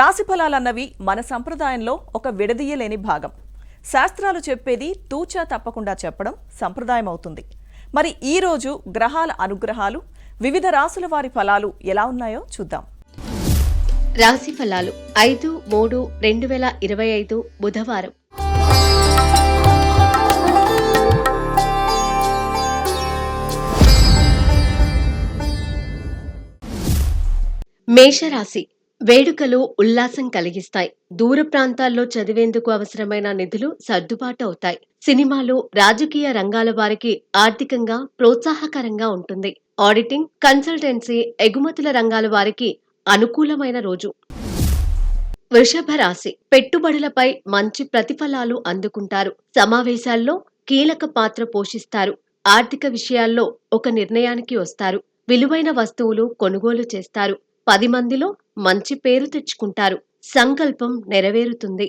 రాశిఫలాలన్నవి మన సంప్రదాయంలో ఒక విడదీయలేని భాగం. శాస్త్రాలు చెప్పేది తూచా తప్పకుండా చెప్పడం సంప్రదాయం అవుతుంది. మరి ఈ రోజు గ్రహాల అనుగ్రహాలు, వివిధ రాశుల వారి ఫలాలు ఎలా ఉన్నాయో చూద్దాం. రాశి ఫలాలు 5-3-2025 బుధవారం. మేషరాశి. వేడుకలు ఉల్లాసం కలిగిస్తాయి. దూర ప్రాంతాల్లో చదివేందుకు అవసరమైన నిధులు సర్దుబాటు అవుతాయి. సినిమాలు, రాజకీయ రంగాల వారికి ఆర్థికంగా ప్రోత్సాహకరంగా ఉంటుంది. ఆడిటింగ్, కన్సల్టెన్సీ, ఎగుమతుల రంగాల వారికి అనుకూలమైన రోజు. వృషభ రాశి. పెట్టుబడులపై మంచి ప్రతిఫలాలు అందుకుంటారు. సమావేశాల్లో కీలక పాత్ర పోషిస్తారు. ఆర్థిక విషయాల్లో ఒక నిర్ణయానికి వస్తారు. విలువైన వస్తువులు కొనుగోలు చేస్తారు. 10 మందిలో మంచి పేరు తెచ్చుకుంటారు. సంకల్పం నెరవేరుతుంది.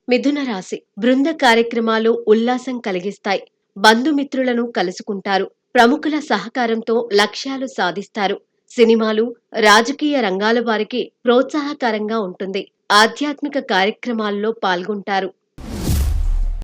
మిథున రాశి. బృంద కార్యక్రమాలు ఉల్లాసం కలిగిస్తాయి. బంధుమిత్రులను కలుసుకుంటారు. ప్రముఖుల సహకారంతో లక్ష్యాలు సాధిస్తారు. సినిమాలు, రాజకీయ రంగాల వారికి ప్రోత్సాహకరంగా ఉంటుంది. ఆధ్యాత్మిక కార్యక్రమాల్లో పాల్గొంటారు.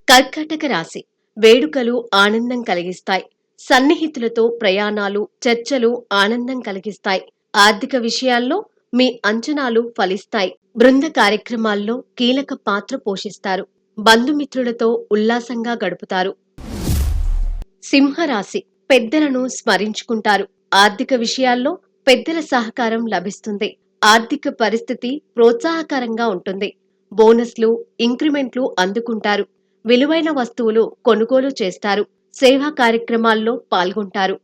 కర్కాటక రాశి. వేడుకలు ఆనందం కలిగిస్తాయి. సన్నిహితులతో ప్రయాణాలు, చర్చలు ఆనందం కలిగిస్తాయి. ఆర్థిక విషయాల్లో మీ అంచనాలు ఫలిస్తాయి. బృంద కార్యక్రమాల్లో కీలక పాత్ర పోషిస్తారు. బంధుమిత్రులతో ఉల్లాసంగా గడుపుతారు. సింహరాశి. పెద్దలను స్మరించుకుంటారు. ఆర్థిక విషయాల్లో పెద్దల సహకారం లభిస్తుంది. ఆర్థిక పరిస్థితి ప్రోత్సాహకరంగా ఉంటుంది. బోనస్లు, ఇంక్రిమెంట్లు అందుకుంటారు. విలువైన వస్తువులు కొనుగోలు చేస్తారు. సేవా కార్యక్రమాల్లో పాల్గొంటారు.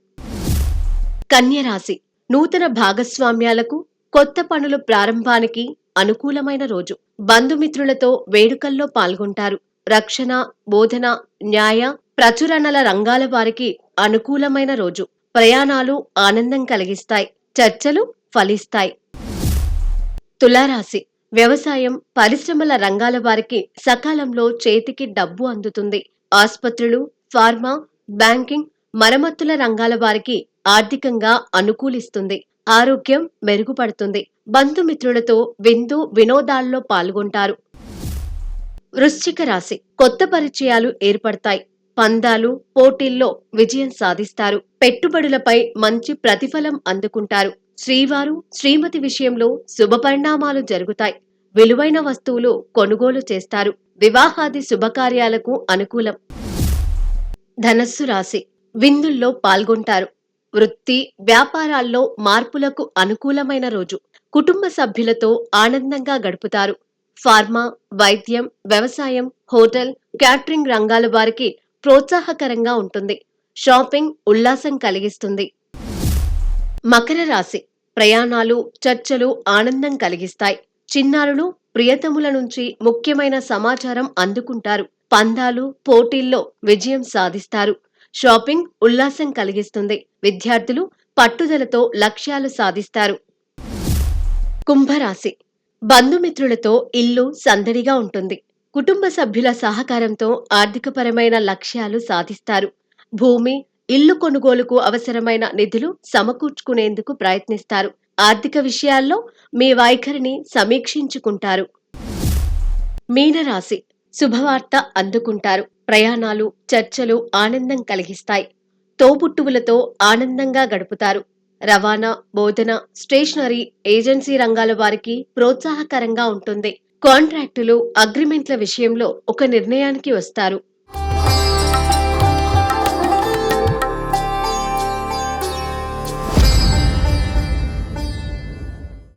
కన్యరాశి. నూతన భాగస్వామ్యాలకు, కొత్త పనుల ప్రారంభానికి అనుకూలమైన రోజు. బంధుమిత్రులతో వేడుకల్లో పాల్గొంటారు. రక్షణ, బోధన, న్యాయ, ప్రచురణల రంగాల వారికి అనుకూలమైన రోజు. ప్రయాణాలు ఆనందం కలిగిస్తాయి. చర్చలు ఫలిస్తాయి. తులారాశి. వ్యవసాయం, పరిశ్రమల రంగాల వారికి సకాలంలో చేతికి డబ్బు అందుతుంది. ఆస్పత్రులు, ఫార్మా, బ్యాంకింగ్, మరమ్మతుల రంగాల వారికి ఆర్థికంగా అనుకూలిస్తుంది. ఆరోగ్యం మెరుగుపడుతుంది. బంధుమిత్రులతో విందు వినోదాల్లో పాల్గొంటారు. వృశ్చిక రాశి. కొత్త పరిచయాలు ఏర్పడతాయి. పందాలు, పోటీల్లో విజయం సాధిస్తారు. పెట్టుబడులపై మంచి ప్రతిఫలం అందుకుంటారు. శ్రీవారు, శ్రీమతి విషయంలో శుభపరిణామాలు జరుగుతాయి. విలువైన వస్తువులు కొనుగోలు చేస్తారు. వివాహాది శుభకార్యాలకు అనుకూలం. ధనస్సు రాశి. విందుల్లో పాల్గొంటారు. వృత్తి, వ్యాపారాల్లో మార్పులకు అనుకూలమైన రోజు. కుటుంబ సభ్యులతో ఆనందంగా గడుపుతారు. ఫార్మా, వైద్యం, వ్యవసాయం, హోటల్, క్యాటరింగ్ రంగాల వారికి ప్రోత్సాహకరంగా ఉంటుంది. షాపింగ్ ఉల్లాసం కలిగిస్తుంది. మకర రాశి. ప్రయాణాలు, చర్చలు ఆనందం కలిగిస్తాయి. చిన్నారులు, ప్రియతముల నుంచి ముఖ్యమైన సమాచారం అందుకుంటారు. పందాలు, పోటీల్లో విజయం సాధిస్తారు. షాపింగ్ ఉల్లాసం కలిగిస్తుంది. విద్యార్థులు పట్టుదలతో లక్ష్యాలు సాధిస్తారు. కుంభరాశి. బంధుమిత్రులతో ఇల్లు సందడిగా ఉంటుంది. కుటుంబ సభ్యుల సహకారంతో ఆర్థికపరమైన లక్ష్యాలు సాధిస్తారు. భూమి, ఇల్లు కొనుగోలుకు అవసరమైన నిధులు సమకూర్చుకునేందుకు ప్రయత్నిస్తారు. ఆర్థిక విషయాల్లో మీ వైఖరిని సమీక్షించుకుంటారు. మీనరాశి. శుభవార్త అందుకుంటారు. ప్రయాణాలు, చర్చలు ఆనందం కలిగిస్తాయి. తోబుట్టువులతో ఆనందంగా గడుపుతారు. రవాణా, బోధన, స్టేషనరీ, ఏజెన్సీ రంగాల వారికి ప్రోత్సాహకరంగా ఉంటుంది. కాంట్రాక్టులు, అగ్రిమెంట్ల విషయంలో ఒక నిర్ణయానికి వస్తారు.